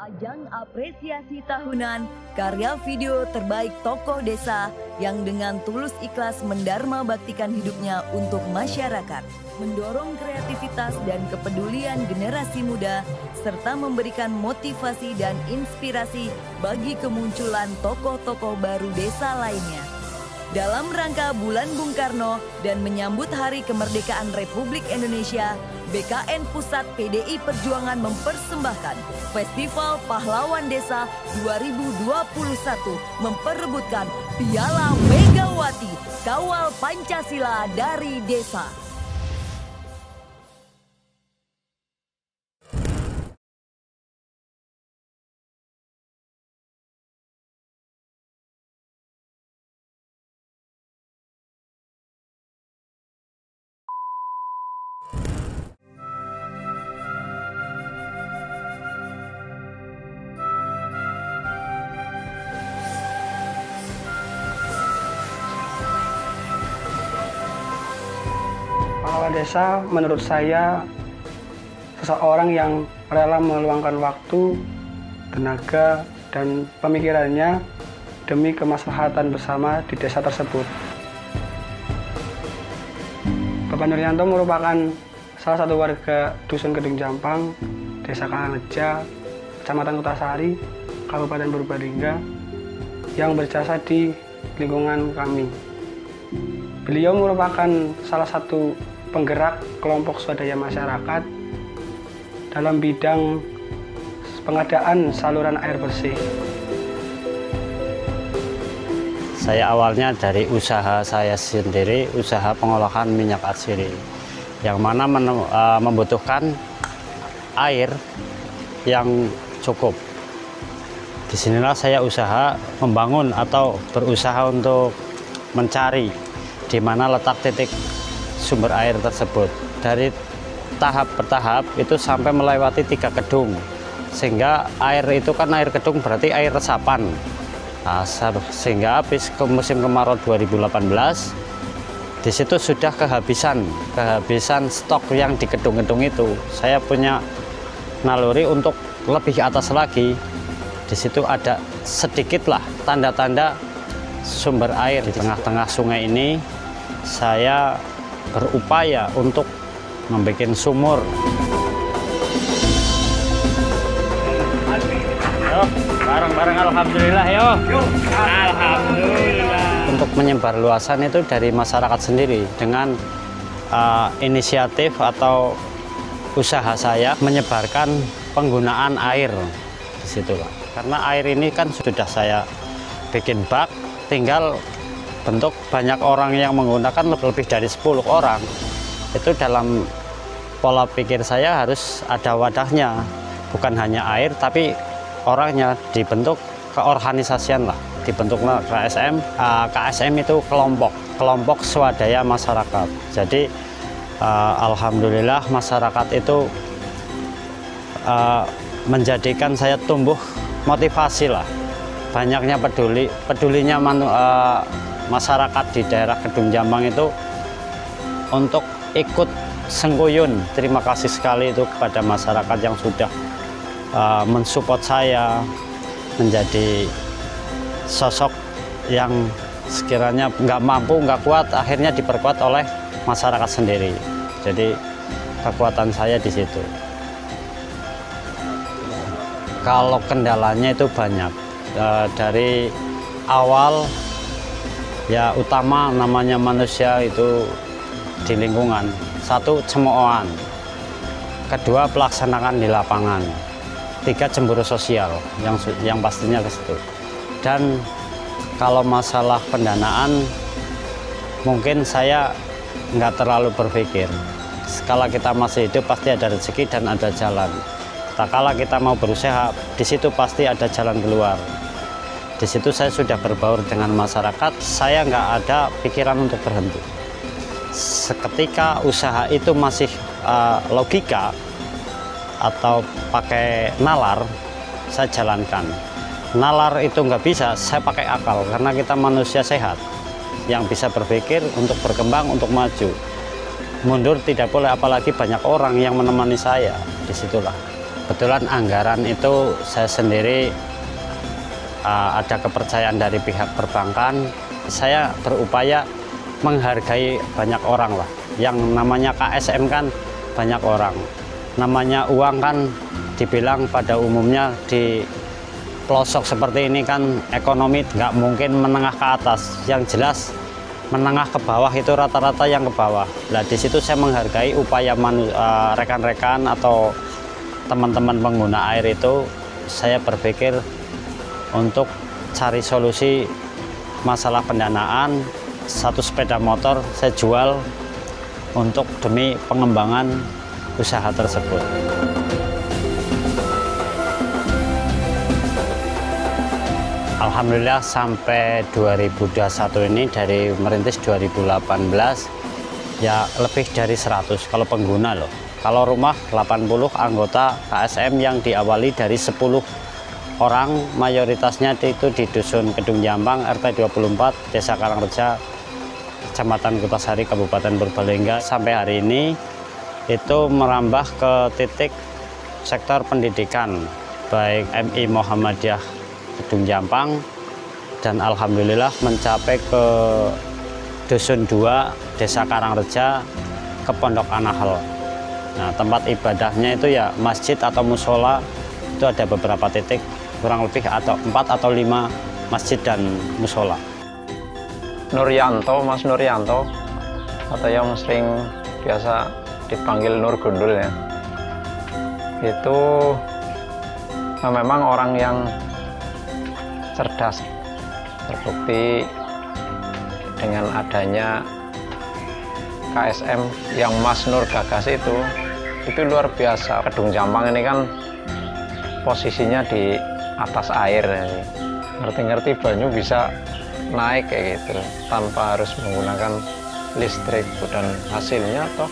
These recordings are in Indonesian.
Ajang apresiasi tahunan karya video terbaik tokoh desa yang dengan tulus ikhlas mendharma baktikan hidupnya untuk masyarakat, mendorong kreativitas dan kepedulian generasi muda, serta memberikan motivasi dan inspirasi bagi kemunculan tokoh-tokoh baru desa lainnya. Dalam rangka Bulan Bung Karno dan menyambut Hari Kemerdekaan Republik Indonesia, BKN Pusat PDI Perjuangan mempersembahkan Festival Pahlawan Desa 2021 memperebutkan Piala Megawati Kawal Pancasila dari Desa. Pahlawan desa menurut saya seseorang yang rela meluangkan waktu, tenaga, dan pemikirannya demi kemaslahatan bersama di desa tersebut. Bapak Nuryanto merupakan salah satu warga Dusun Kedung Jampang, Desa Karangreja, Kecamatan Kutasari, Kabupaten Purbalingga, yang berjasa di lingkungan kami. Beliau merupakan salah satu penggerak kelompok swadaya masyarakat dalam bidang pengadaan saluran air bersih. Saya awalnya dari usaha saya sendiri, usaha pengolahan minyak atsiri, yang mana membutuhkan air yang cukup. Disinilah saya usaha membangun atau berusaha untuk mencari di mana letak titik sumber air tersebut. Dari tahap bertahap itu sampai melewati 3 kedung, sehingga air itu kan air kedung berarti air resapan. Nah, sehingga habis ke musim kemarau 2018, di situ sudah kehabisan stok yang di kedung-kedung itu. Saya punya naluri untuk lebih atas lagi. Di situ ada sedikitlah tanda-tanda sumber air di tengah-tengah sungai ini. Saya berupaya untuk membuat sumur. Yo, bareng-bareng alhamdulillah yo. Alhamdulillah. Untuk menyebar luasan itu dari masyarakat sendiri dengan inisiatif atau usaha saya menyebarkan penggunaan air di situ, Pak. Karena air ini kan sudah saya bikin bak, tinggal bentuk banyak orang yang menggunakan lebih dari 10 orang. Itu dalam pola pikir saya harus ada wadahnya, bukan hanya air tapi orangnya dibentuk keorganisasian lah, dibentuklah KSM. KSM itu kelompok swadaya masyarakat. Jadi alhamdulillah masyarakat itu menjadikan saya tumbuh motivasi lah. Banyaknya pedulinya masyarakat di daerah Kedung Jampang itu untuk ikut sengkuyun. Terima kasih sekali itu kepada masyarakat yang sudah mensupport saya menjadi sosok yang sekiranya nggak mampu, nggak kuat, akhirnya diperkuat oleh masyarakat sendiri. Jadi kekuatan saya di situ. Kalau kendalanya itu banyak, dari awal ya utama namanya manusia itu di lingkungan. Satu, cemoohan. Kedua, pelaksanaan di lapangan. 3, cemburu sosial yang pastinya ke situ. Dan kalau masalah pendanaan, mungkin saya nggak terlalu berpikir. Sekala kita masih hidup pasti ada rezeki dan ada jalan. Kala kita mau berusaha, di situ pasti ada jalan keluar. Di situ saya sudah berbaur dengan masyarakat, saya nggak ada pikiran untuk berhenti. Seketika usaha itu masih logika atau pakai nalar, saya jalankan. Nalar itu nggak bisa, saya pakai akal, karena kita manusia sehat yang bisa berpikir untuk berkembang, untuk maju. Mundur tidak boleh, apalagi banyak orang yang menemani saya. Disitulah kebetulan anggaran itu saya sendiri ada kepercayaan dari pihak perbankan. Saya berupaya menghargai banyak orang lah. Yang namanya KSM kan banyak orang. Namanya uang kan dibilang pada umumnya di pelosok seperti ini kan ekonomi nggak mungkin menengah ke atas. Yang jelas menengah ke bawah itu rata-rata yang ke bawah. Nah di situ saya menghargai upaya rekan-rekan atau teman-teman pengguna air itu. Saya berpikir untuk cari solusi masalah pendanaan. Satu sepeda motor saya jual untuk demi pengembangan usaha tersebut. Alhamdulillah sampai 2021 ini, dari merintis 2018 ya lebih dari 100 kalau pengguna loh. Kalau rumah 80 anggota KSM yang diawali dari 10 orang, mayoritasnya itu di Dusun Kedung Jampang, RT 24, Desa Karangreja, Kecamatan Kutasari, Kabupaten Purbalingga. Sampai hari ini itu merambah ke titik sektor pendidikan, baik MI Muhammadiyah Kedung Jampang, dan alhamdulillah mencapai ke Dusun 2, Desa Karangreja, ke Pondok Anahal. Nah, tempat ibadahnya itu ya masjid atau musola, itu ada beberapa titik, kurang lebih atau 4 atau 5 masjid dan musola. Nuryanto, Mas Nuryanto, atau yang sering biasa dipanggil Nur Gundul ya, itu memang orang yang cerdas. Terbukti dengan adanya KSM yang Mas Nur gagas itu luar biasa. Kedung Jampang ini kan posisinya di atas air, ngerti-ngerti banyu bisa naik kayak gitu tanpa harus menggunakan listrik, dan hasilnya toh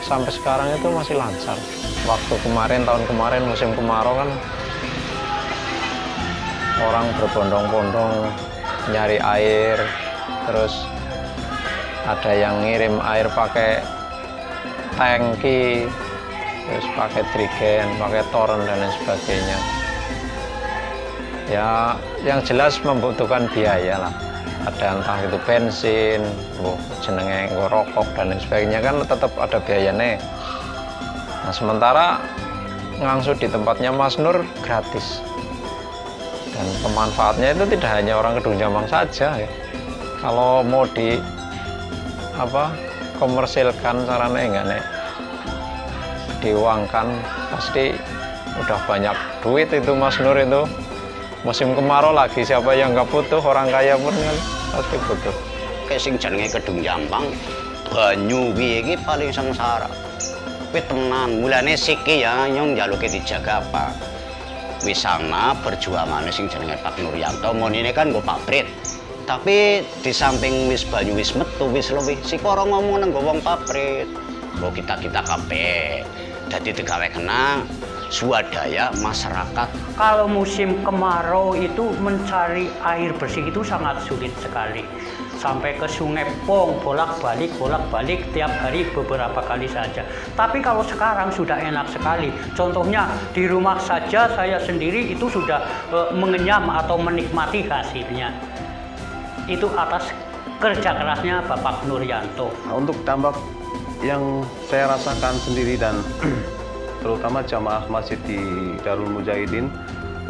sampai sekarang itu masih lancar. Waktu kemarin, tahun kemarin musim kemarau kan orang berbondong-bondong nyari air, terus ada yang ngirim air pakai tangki, terus pakai trigen, pakai toren dan lain sebagainya. Ya, yang jelas membutuhkan biaya lah. Ada entah itu bensin, jenenge rokok dan lain sebagainya, kan tetap ada biayanya. Nah, sementara ngangsu di tempatnya Mas Nur gratis. Dan pemanfaatnya itu tidak hanya orang Kedung Jampang saja ya. Kalau mau komersilkan caranya enggak nih, diuangkan pasti udah banyak duit itu Mas Nur itu. Musim kemarau lagi, siapa yang nggak butuh, orang kaya pun kan pasti butuh. Kayak sing jenenge Kedung Jampang, banyu iki paling sengsara. Kuwi tenan, mulane siki ya nyong njaluke dijaga apa. Wisana perjuangane sing jenenge Pak Nuryanto, monine kan nggo pabrik. Tapi di samping wis banyu wis metu wis luwih, sikara ngomong nang wong pabrik. Mbok kita kabeh dadi digawe kena swadaya masyarakat. Kalau musim kemarau itu mencari air bersih itu sangat sulit sekali. Sampai ke Sungai Pong bolak-balik tiap hari beberapa kali saja. Tapi kalau sekarang sudah enak sekali. Contohnya di rumah saja saya sendiri itu sudah mengenyam atau menikmati hasilnya. Itu atas kerja kerasnya Bapak Nuryanto. Untuk dampak yang saya rasakan sendiri dan terutama jamaah masjid di Darul Mujahidin,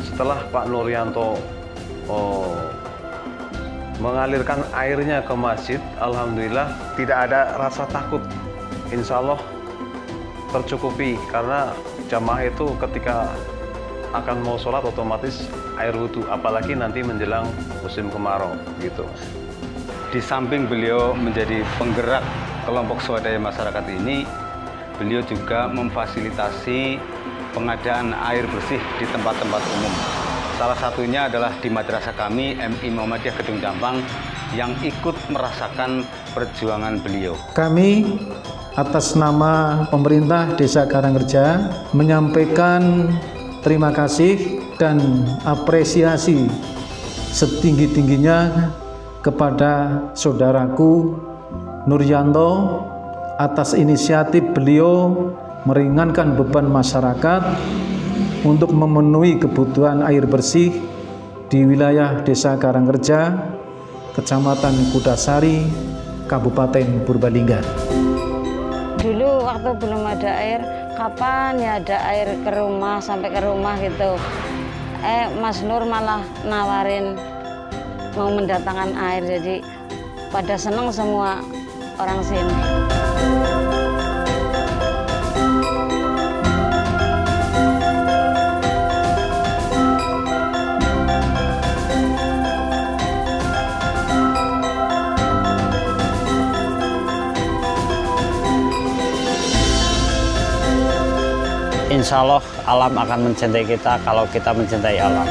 setelah Pak Nuryanto mengalirkan airnya ke masjid, alhamdulillah tidak ada rasa takut. Insya Allah tercukupi, karena jamaah itu ketika akan mau sholat otomatis air wudhu, apalagi nanti menjelang musim kemarau gitu. Di samping beliau menjadi penggerak kelompok swadaya masyarakat ini, beliau juga memfasilitasi pengadaan air bersih di tempat-tempat umum. Salah satunya adalah di madrasah kami, MI Muhammadiyah Kedung Jampang, yang ikut merasakan perjuangan beliau. Kami atas nama pemerintah Desa Karangreja menyampaikan terima kasih dan apresiasi setinggi-tingginya kepada saudaraku Nuryanto atas inisiatif beliau meringankan beban masyarakat untuk memenuhi kebutuhan air bersih di wilayah Desa Karangreja, Kecamatan Kudasari, Kabupaten Purbalingga. Dulu waktu belum ada air, kapan ya ada air ke rumah, sampai ke rumah gitu. Mas Nur malah nawarin mau mendatangkan air, jadi pada senang semua orang sini. Insya Allah alam akan mencintai kita kalau kita mencintai alam.